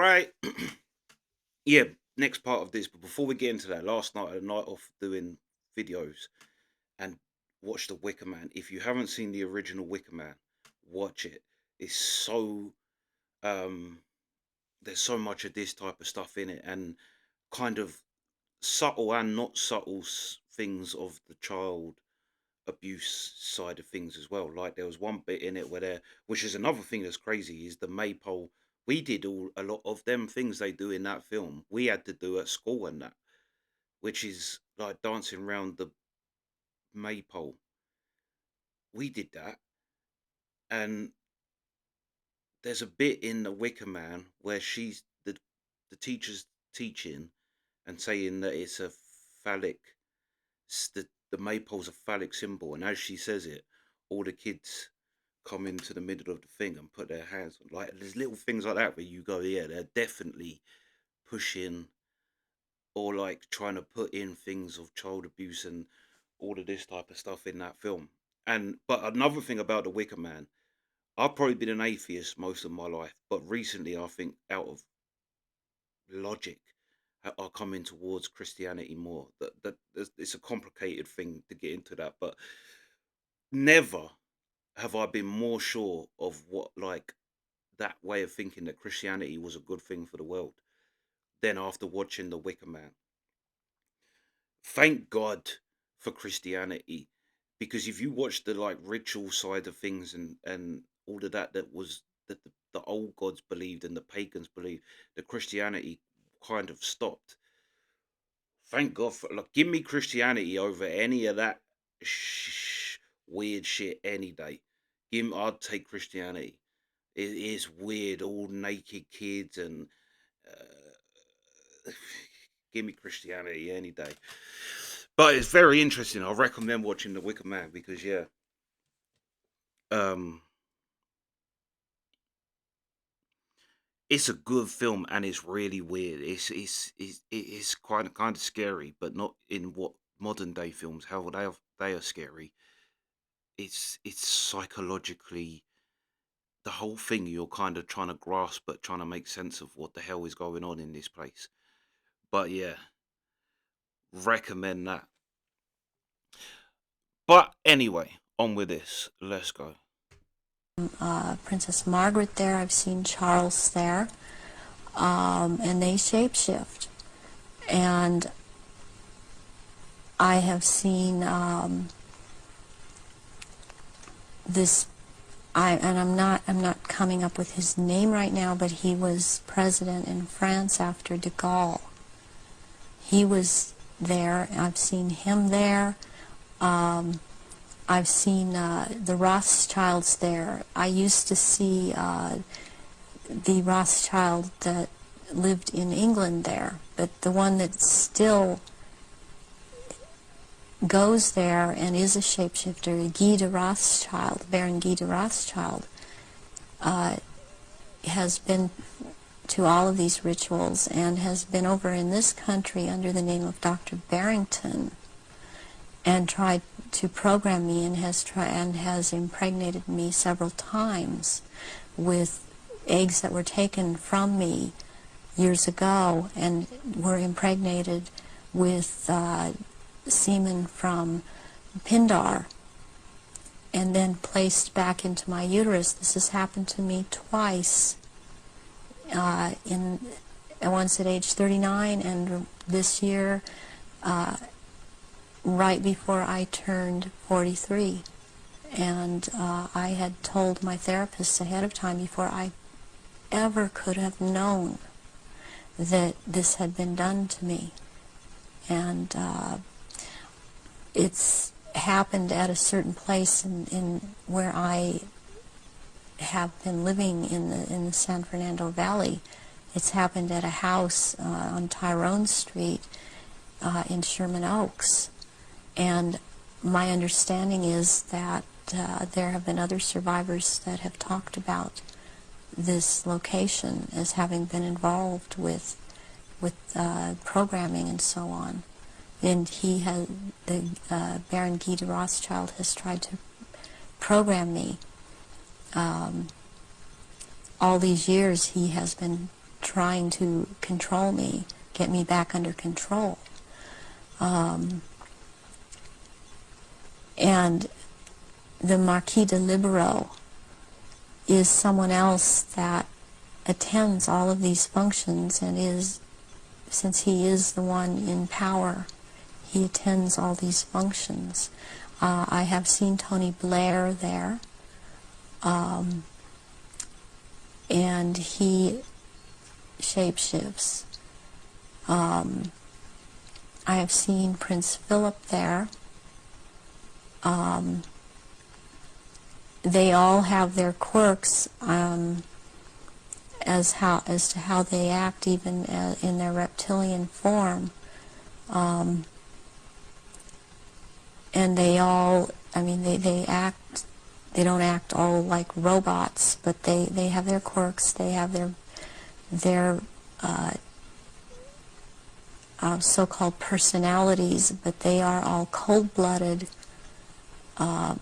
right. Yeah, next part of this. But before we get into that, last night, a night off doing videos and watch the Wicker Man. If you haven't seen the original Wicker Man, watch it. It's so um there's so much of this type of stuff in it, and kind of subtle and not subtle things of the child abuse side of things as well. Like there was one bit in it where there, which is another thing that's crazy, is the maypole. We did all a lot of them things they do in that film. We had to do at school and that, which is like dancing around the maypole. We did that, and there's a bit in the Wicker Man where the teacher's teaching and saying that it's a phallic, the maypole's a phallic symbol, and as she says it, all the kids come into the middle of the thing and put their hands on. Like there's little things like that where you go, yeah, they're definitely pushing or like trying to put in things of child abuse and all of this type of stuff in that film. And but another thing about the Wicker Man, I've probably been an atheist most of my life, but recently I think out of logic are coming towards Christianity more. It's a complicated thing to get into that, but never have I been more sure of what like that way of thinking that Christianity was a good thing for the world than after watching The Wicker Man. Thank God for Christianity, because if you watch the like ritual side of things and all of that that the old gods believed and the pagans believed, the Christianity kind of stopped. Thank God for, like, give me Christianity over any of that weird shit any day. I'd take Christianity. It is weird, all naked kids and give me Christianity any day. But it's very interesting. I recommend watching The Wicker Man because yeah, um, it's a good film and it's really weird. It's kind of scary, but not in what modern day films how they are scary. It's psychologically the whole thing you're kind of trying to grasp, but trying to make sense of what the hell is going on in this place. But yeah, recommend that. But anyway, on with this. Let's go. Princess Margaret there. I've seen Charles there, and they shapeshift. And I have seen this. I'm not coming up with his name right now, but he was president in France after de Gaulle. He was there. I've seen him there. I've seen the Rothschilds there. I used to see the Rothschild that lived in England there, but the one that still goes there and is a shapeshifter, Guy de Rothschild, Baron Guy de Rothschild, has been to all of these rituals and has been over in this country under the name of Dr. Barrington and tried to program me and has impregnated me several times with eggs that were taken from me years ago and were impregnated with semen from Pindar and then placed back into my uterus. This has happened to me twice, once at age 39 and this year right before I turned 43. And I had told my therapist ahead of time before I ever could have known that this had been done to me. And it's happened at a certain place in where I have been living in the San Fernando Valley. It's happened at a house on Tyrone Street in Sherman Oaks. And my understanding is that there have been other survivors that have talked about this location as having been involved with programming and so on. And the Baron Guy de Rothschild has tried to program me. All these years he has been trying to control me, get me back under control. And the Marquis de Libero is someone else that attends all of these functions and is, since he is the one in power, he attends all these functions. I have seen Tony Blair there, and he shapeshifts. I have seen Prince Philip there. They all have their quirks as to how they act, even in their reptilian form. And they all, I mean, they act, they don't act all like robots, but they have their quirks, they have their so-called personalities, but they are all cold-blooded.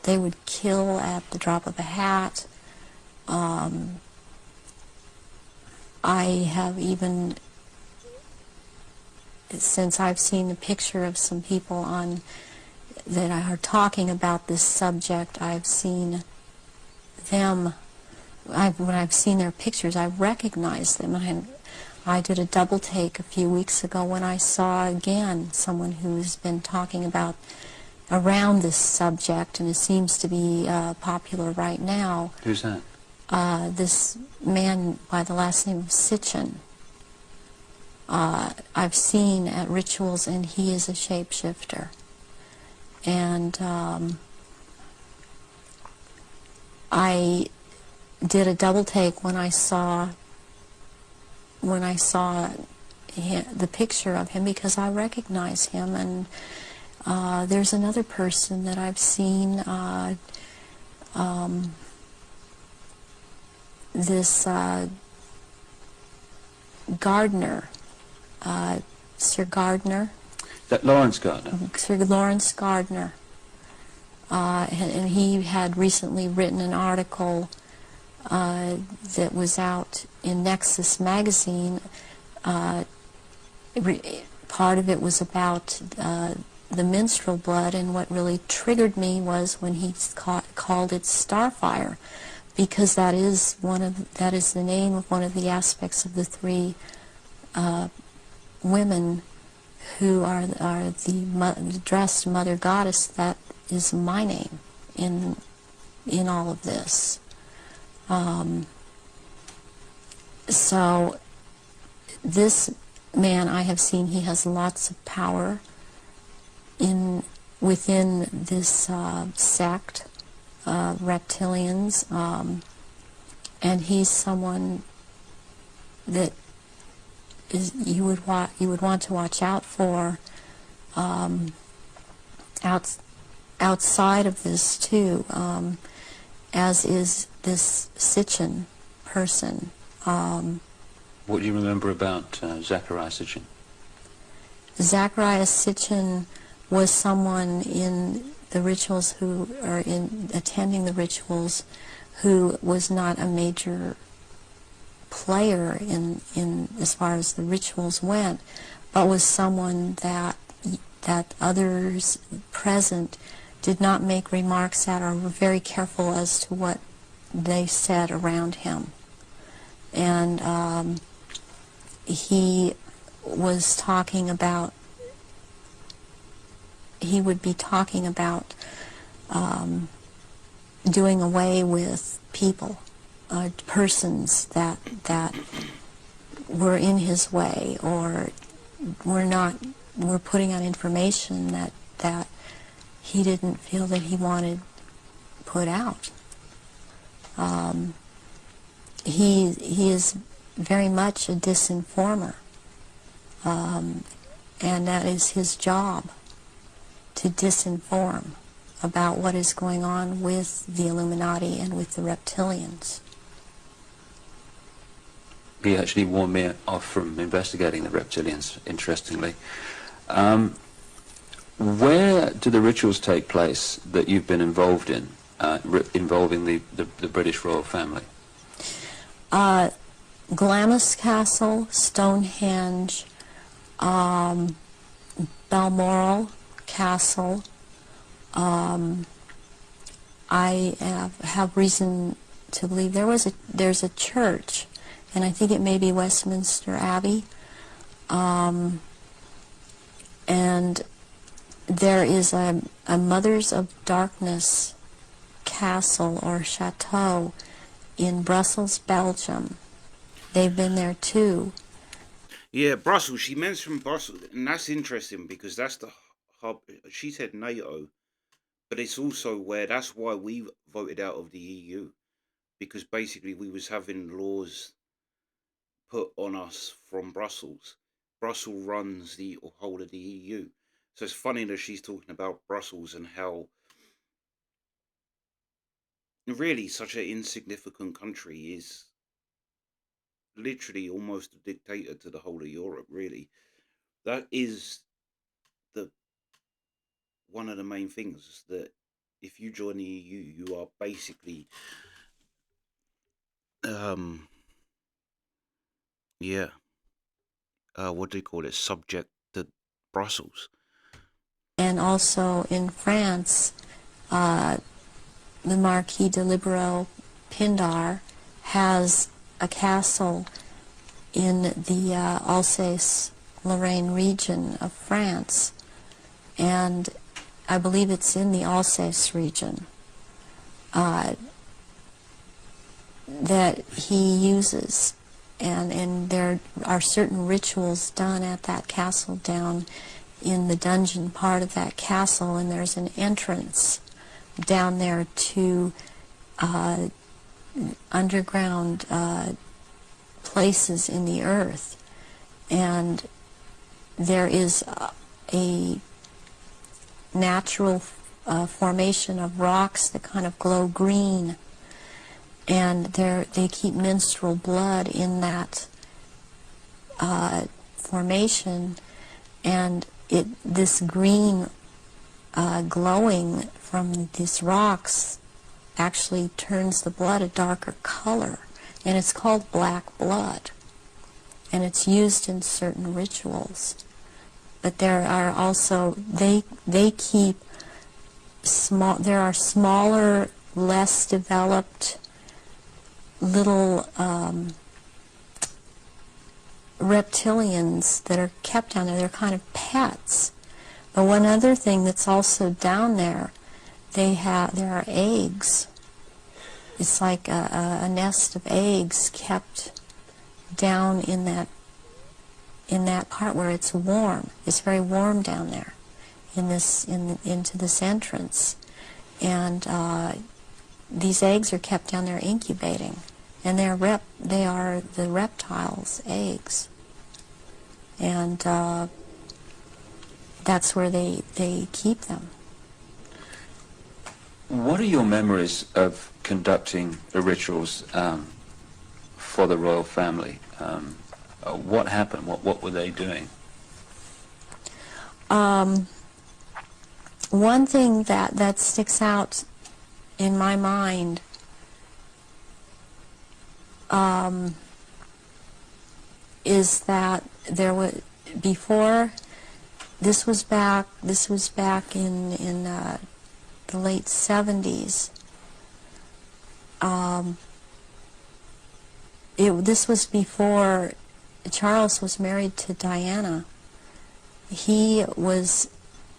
They would kill at the drop of a hat. I have even, since I've seen the picture of some people on that are talking about this subject, I've seen them, when I've seen their pictures, I recognize them. I did a double take a few weeks ago when I saw again someone who's been talking about around this subject, and it seems to be popular right now. Who's that? This man by the last name of Sitchin. I've seen at rituals, and he is a shapeshifter. And I did a double take when I saw the picture of him, because I recognize him. And there's another person that I've seen, this Gardner, Sir Gardner. That Lawrence Gardner? Sir Lawrence Gardner. And he had recently written an article that was out in Nexus magazine. Part of it was about the minstrel blood, and what really triggered me was when he called it Starfire, because that is the name of one of the aspects of the three women who are the dressed mother goddess. That is my name in all of this. So this man, I have seen, he has lots of power within this sect, reptilians, and he's someone that you would want to watch out for outside of this too, as is this Sitchin person. What do you remember about Zachariah Sitchin? Zachariah Sitchin was someone in the rituals attending the rituals who was not a major player in as far as the rituals went, but was someone that others present did not make remarks at, or were very careful as to what they said around him. And he was talking about, he would be talking about doing away with people, persons that were in his way, or were putting out information that he didn't feel that he wanted put out. He is very much a disinformer, and that is his job, to disinform about what is going on with the Illuminati and with the reptilians. He actually warned me off from investigating the reptilians, interestingly. Where do the rituals take place that you've been involved in, involving the British royal family? Glamis Castle, Stonehenge, Balmoral Castle. I have reason to believe there's a church, and I think it may be Westminster Abbey, and there is a Mothers of Darkness castle or chateau in Brussels, Belgium. They've been there too. Yeah, Brussels. She mentioned Brussels, and that's interesting because that's the hub. She said NATO, but it's also where that's why we voted out of the EU, because basically we was having laws put on us from Brussels. Brussels runs the whole of the EU. So it's funny that she's talking about Brussels and how really such an insignificant country is literally almost a dictator to the whole of Europe, really. That is the one of the main things that if you join the EU, you are basically, um, yeah, what do you call it? Subject to Brussels. And also in France, the Marquis de Liberaux Pindar has a castle in the Alsace-Lorraine region of France, and I believe it's in the Alsace region that he uses, and there are certain rituals done at that castle down in the dungeon part of that castle, and there's an entrance down there to underground places in the earth, and there is a natural formation of rocks that kind of glow green, and they keep menstrual blood in that formation, and this green glowing from these rocks actually turns the blood a darker color, and it's called black blood, and it's used in certain rituals. But there are also, they keep small, there are smaller, less developed little reptilians that are kept down there. They're kind of pets. But one other thing that's also down there, there are eggs. It's like a nest of eggs kept down in that part where it's warm. It's very warm down there into this entrance, and these eggs are kept down there incubating, and they are the reptiles' eggs, and that's where they keep them. What are your memories of conducting the rituals for the royal family? What happened? What were they doing? One thing that sticks out in my mind is that there was before. This was back in the late 70s. This was before Charles was married to Diana. He was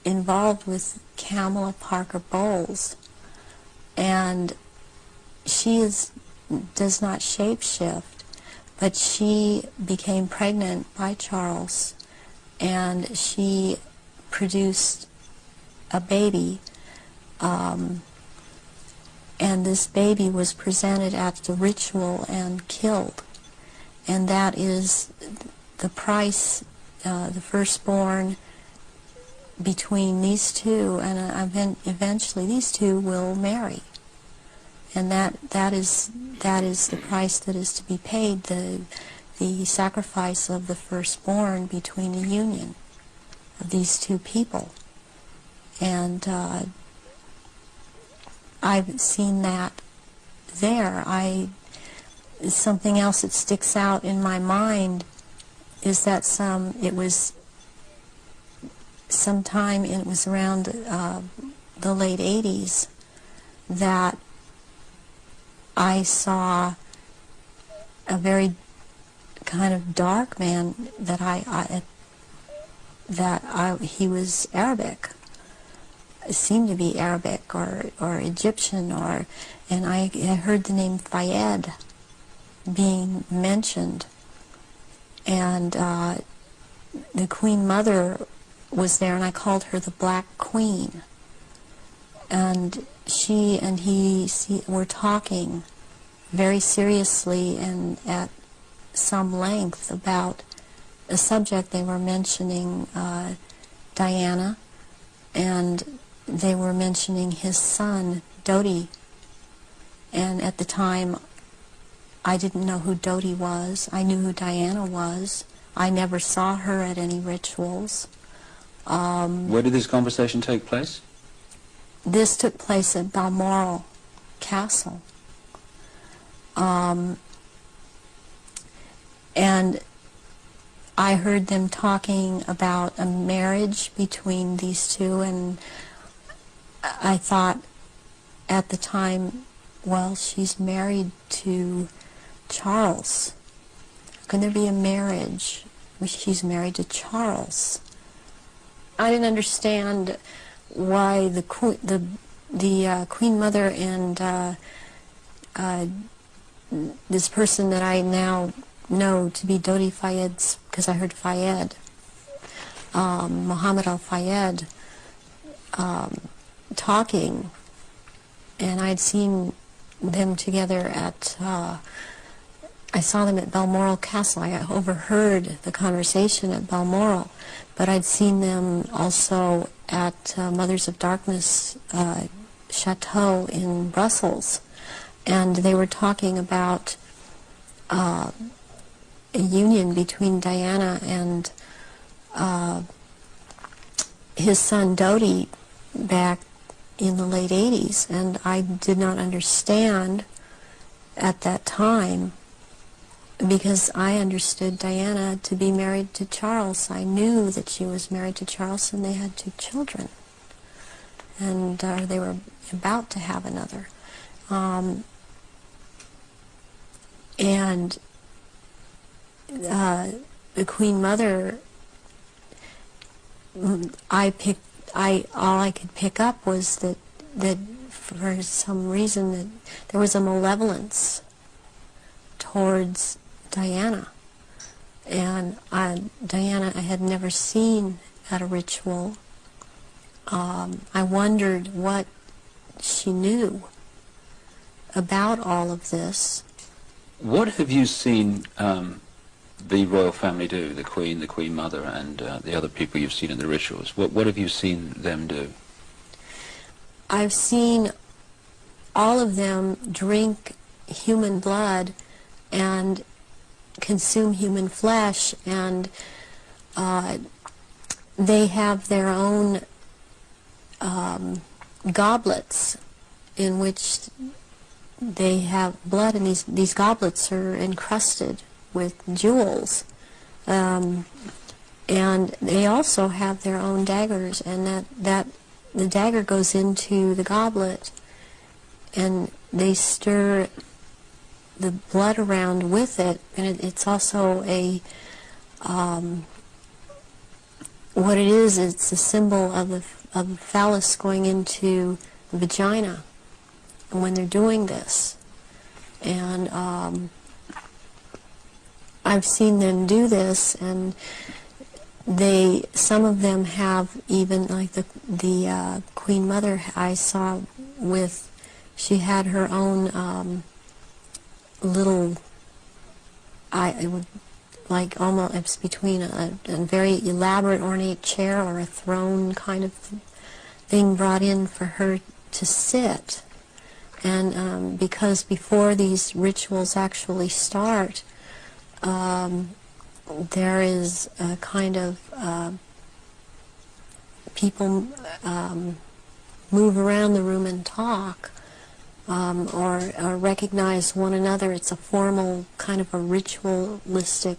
involved with Kamala Parker Bowles, and she does not shapeshift, but she became pregnant by Charles, and she produced a baby, and this baby was presented at the ritual and killed, and that is the price, the firstborn between these two, and eventually these two will marry, and that is the price that is to be paid, the sacrifice of the firstborn between the union of these two people. And I've seen that there. something else that sticks out in my mind is that it was sometime, it was around the late 80s, that I saw a very kind of dark man he was Arabic. It seemed to be Arabic or Egyptian, and I heard the name Fayed being mentioned, and the Queen Mother was there, and I called her the Black Queen, and she and he were talking very seriously and at some length about a subject. They were mentioning Diana, and they were mentioning his son, Dodi. And at the time, I didn't know who Dodi was. I knew who Diana was. I never saw her at any rituals. Where did this conversation take place? This took place at Balmoral Castle. And I heard them talking about a marriage between these two, and I thought at the time, well, she's married to Charles. How can there be a marriage? She's married to Charles. I didn't understand why the Queen Mother and this person that I now know to be Dodi Fayed, because I heard Fayed, Muhammad al-Fayed, talking, and I'd seen them together at, I saw them at Balmoral Castle. I overheard the conversation at Balmoral, but I'd seen them also at Mothers of Darkness Chateau in Brussels, and they were talking about a union between Diana and his son Dodi back in the late 80s, and I did not understand at that time, because I understood Diana to be married to Charles. I knew that she was married to Charles, and they had 2 children, and they were about to have another. And the Queen Mother, all I could pick up was that for some reason that there was a malevolence towards Diana, and Diana I had never seen at a ritual. I wondered what she knew about all of this. What have you seen the royal family do, the Queen Mother, and the other people you've seen in the rituals? What have you seen them do? I've seen all of them drink human blood and consume human flesh, and they have their own goblets in which they have blood, and these goblets are encrusted with jewels, and they also have their own daggers, and that the dagger goes into the goblet, and they stir the blood around with it, and it's also a what it is, it's a symbol of the phallus going into the vagina when they're doing this. And I've seen them do this, and some of them have even, like the Queen Mother I saw with, she had her own little, it would, like almost, it's between a very elaborate ornate chair or a throne kind of thing brought in for her to sit. And because before these rituals actually start, there is a kind of people move around the room and talk, or recognize one another. It's a formal kind of a ritualistic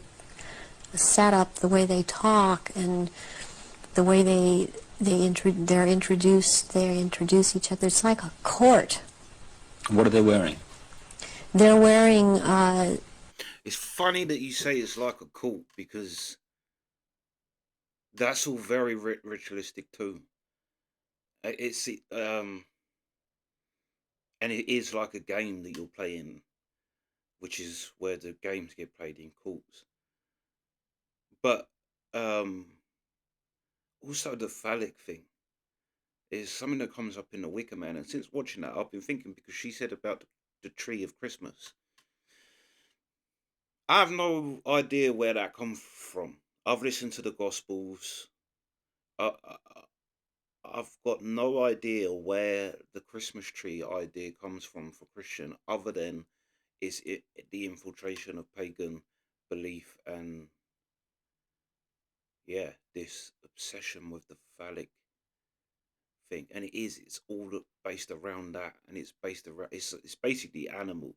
setup, the way they talk and the way they introduce each other. It's like a court. What are they wearing? They're wearing It's funny that you say it's like a cult because that's all very ritualistic too. It's and it is like a game that you're playing, which is where the games get played in cults. But also the phallic thing is something that comes up in the Wicker Man, and since watching that, I've been thinking because she said about the tree of Christmas. I have no idea where that comes from. I've listened to the Gospels. I, I've got no idea where the Christmas tree idea comes from for Christian, other than the infiltration of pagan belief and this obsession with the phallic thing, and it's all based around that, and it's based around it's basically animal.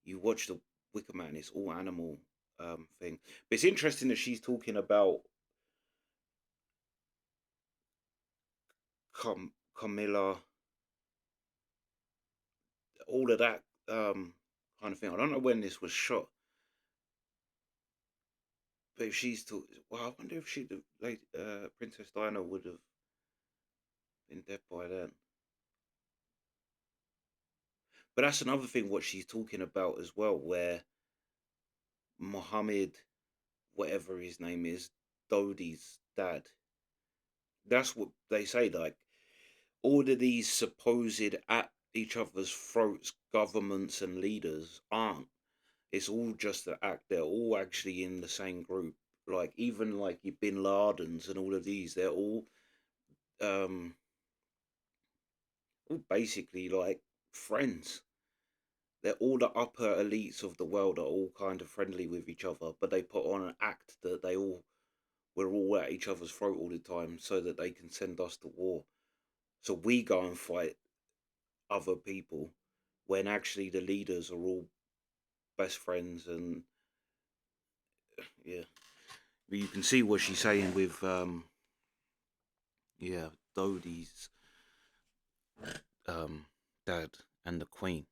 You watch the Wicker Man, it's all animal thing, but it's interesting that she's talking about Camilla, all of that kind of thing. I don't know when this was shot, but if she's talking, well, I wonder if she, like Princess Diana, would have been dead by then. But that's another thing what she's talking about as well, where Mohammed, whatever his name is, Dodi's dad. That's what they say. Like all of these supposed at each other's throats governments and leaders aren't. It's all just an act. They're all actually in the same group. Like even like your Bin Ladens and all of these, they're um all basically like friends. They're all the upper elites of the world are all kind of friendly with each other, but they put on an act that we're all at each other's throat all the time so that they can send us to war. So we go and fight other people when actually the leaders are all best friends and yeah. But you can see what she's saying with Dodi's dad and the Queen.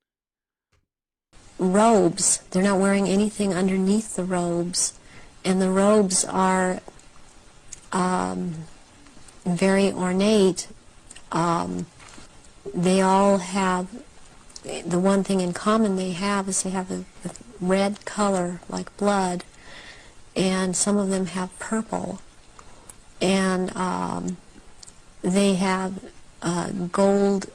robes. They're not wearing anything underneath the robes, and the robes are very ornate. They all have, the one thing in common they have is they have a red color like blood, and some of them have purple, and they have gold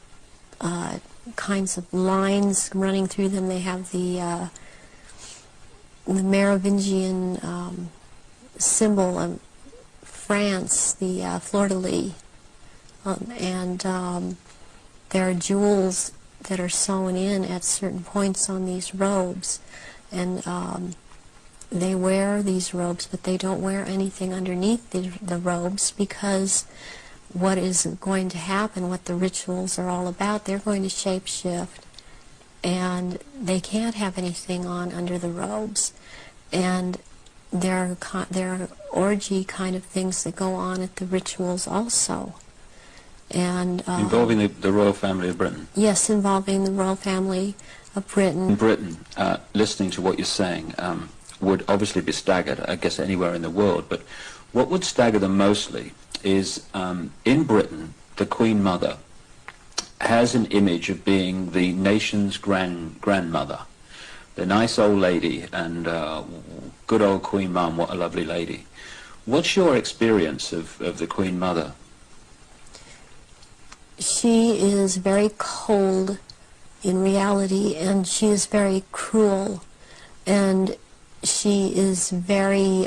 kinds of lines running through them. They have the Merovingian symbol of France, the fleur-de-lis, and there are jewels that are sewn in at certain points on these robes, and they wear these robes, but they don't wear anything underneath the robes, because what is going to happen, what the rituals are all about, they're going to shape-shift, and they can't have anything on under the robes. And there are orgy kind of things that go on at the rituals also. And Involving the royal family of Britain. yes, involving the royal family of Britain. In Britain, listening to what you're saying would obviously be staggered, I guess, anywhere in the world, but what would stagger them mostly is in Britain, the Queen Mother has an image of being the nation's grandmother, the nice old lady, and good old Queen Mum, what a lovely lady. What's your experience of the Queen Mother? She is very cold in reality, and she is very cruel, and she is very...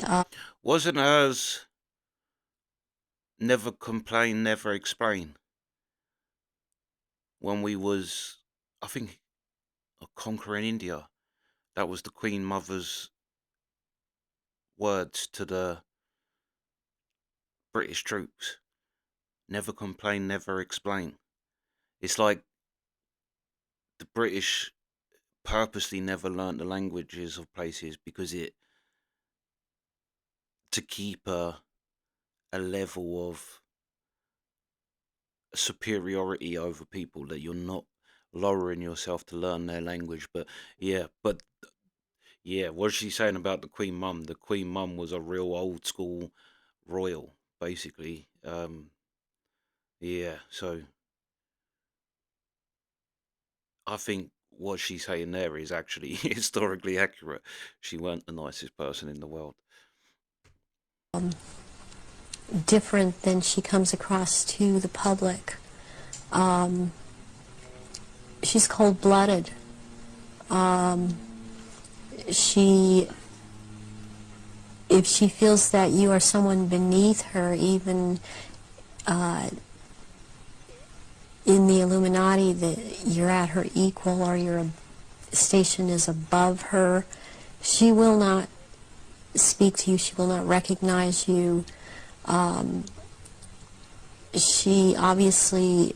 Wasn't hers never complain, never explain? When we was, I think, conquering India, that was the Queen Mother's words to the British troops. Never complain, never explain. It's like the British purposely never learnt the languages of places because it to keep a level of superiority over people, that you're not lowering yourself to learn their language. But yeah, what's she saying about the Queen Mum? The Queen Mum was a real old school royal, basically. Yeah, so I think what she's saying there is actually historically accurate. She weren't the nicest person in the world. Different than she comes across to the public. Um, she's cold-blooded. She, if she feels that you are someone beneath her, even in the Illuminati, that you're at her equal or your station is above her, she will not speak to you. She will not recognize you. She obviously,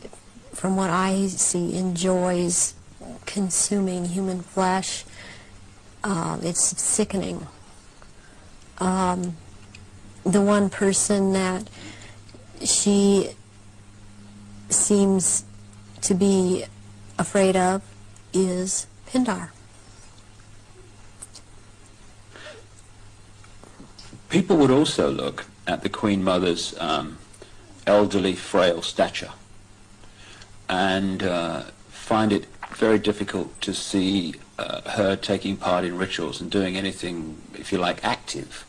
from what I see, enjoys consuming human flesh. It's sickening. The one person that she seems to be afraid of is Pindar. People would also look at the Queen Mother's elderly, frail stature and find it very difficult to see her taking part in rituals and doing anything, if you like, active.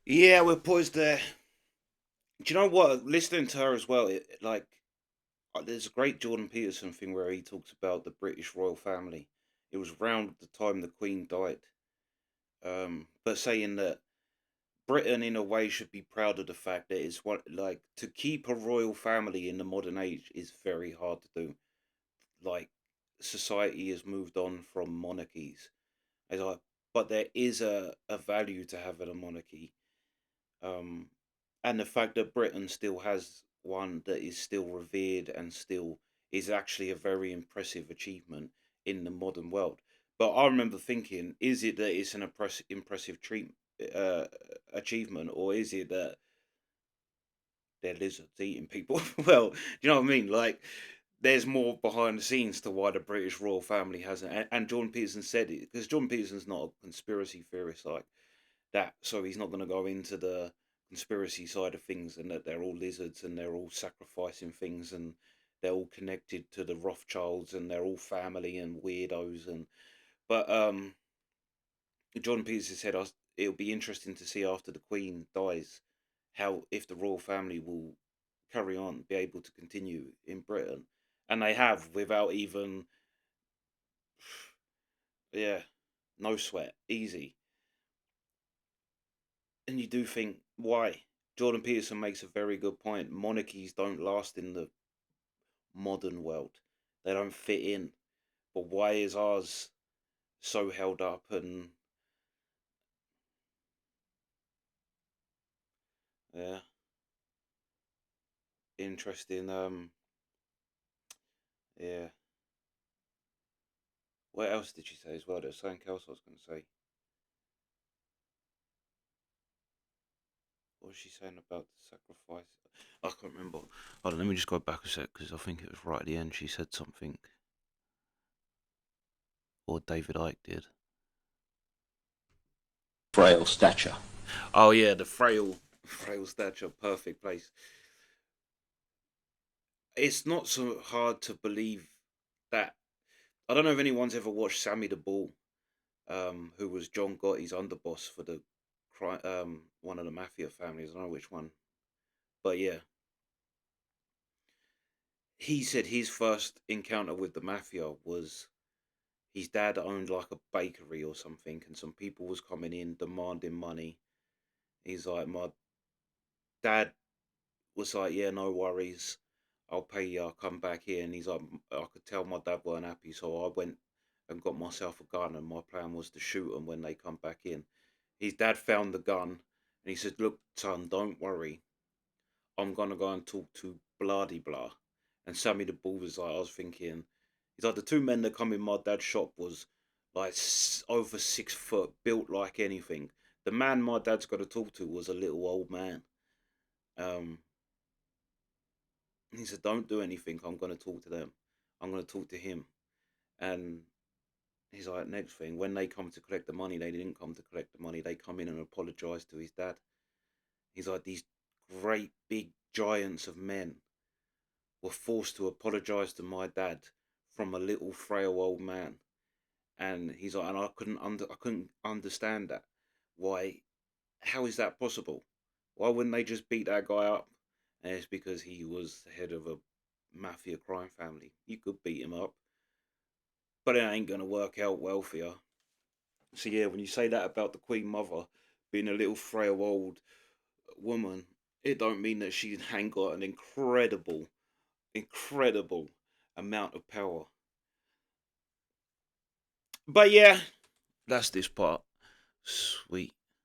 Yeah, we're poised there. Do you know what? Listening to her as well, there's a great Jordan Peterson thing where he talks about the British royal family. It was around the time the Queen died, but saying that Britain, in a way, should be proud of the fact that it's what, like, to keep a royal family in the modern age is very hard to do. Like, society has moved on from monarchies, as I, but there is a value to having a monarchy. Um, and the fact that Britain still has one that is still revered and still is actually a very impressive achievement in the modern world. But I remember thinking, is it that it's an impressive uh, achievement, or is it that they're lizards eating people? Well, do you know what I mean? Like, there's more behind the scenes to why the British royal family hasn't. And Jordan Peterson said it, because Jordan Peterson's not a conspiracy theorist like that, so he's not going to go into the conspiracy side of things and that they're all lizards and they're all sacrificing things and they're all connected to the Rothschilds and they're all family and weirdos. And but Jordan Peterson said it'll be interesting to see after the Queen dies how, if the royal family will carry on, be able to continue in Britain, and they have without even, yeah, no sweat, easy. And you do think, why? Jordan Peterson makes a very good point. Monarchies don't last in the modern world. They don't fit in. But why is ours so held up? And yeah, interesting. Yeah. What else did she say as well? There's something else I was going to say. What was she saying about the sacrifice? I can't remember. Hold on, let me just go back a sec because I think it was right at the end. She said something, or David Icke did. Frail stature. Oh yeah, the frail stature, perfect place. It's not so hard to believe that. I don't know if anyone's ever watched Sammy the Bull, who was John Gotti's underboss for the one of the mafia families. I don't know which one, but yeah, he said his first encounter with the mafia was his dad owned like a bakery or something, and some people was coming in demanding money. He's like, my dad was like, yeah, no worries, I'll pay you. I'll come back here. And he's like, I could tell my dad weren't happy, so I went and got myself a gun, and my plan was to shoot them when they come back in. His dad found the gun, and he said, "Look, son, don't worry. I'm gonna go and talk to bloody blah." And Sammy the Bull was like, I was thinking, he's like, the two men that come in my dad's shop was like over 6 foot, built like anything. The man my dad's got to talk to was a little old man. Um, he said, don't do anything. I'm going to talk to them. I'm going to talk to him. And he's like, next thing, when they come to collect the money, they didn't come to collect the money. They come in and apologize to his dad. He's like, these great big giants of men were forced to apologize to my dad from a little frail old man. And he's like, and I couldn't understand that. Why? How is that possible? Why wouldn't they just beat that guy up? And it's because he was the head of a mafia crime family. You could beat him up, but it ain't gonna work out well for you. So yeah, when you say that about the Queen Mother being a little frail old woman, it don't mean that she ain't got an incredible amount of power. But yeah, that's this part. Sweet.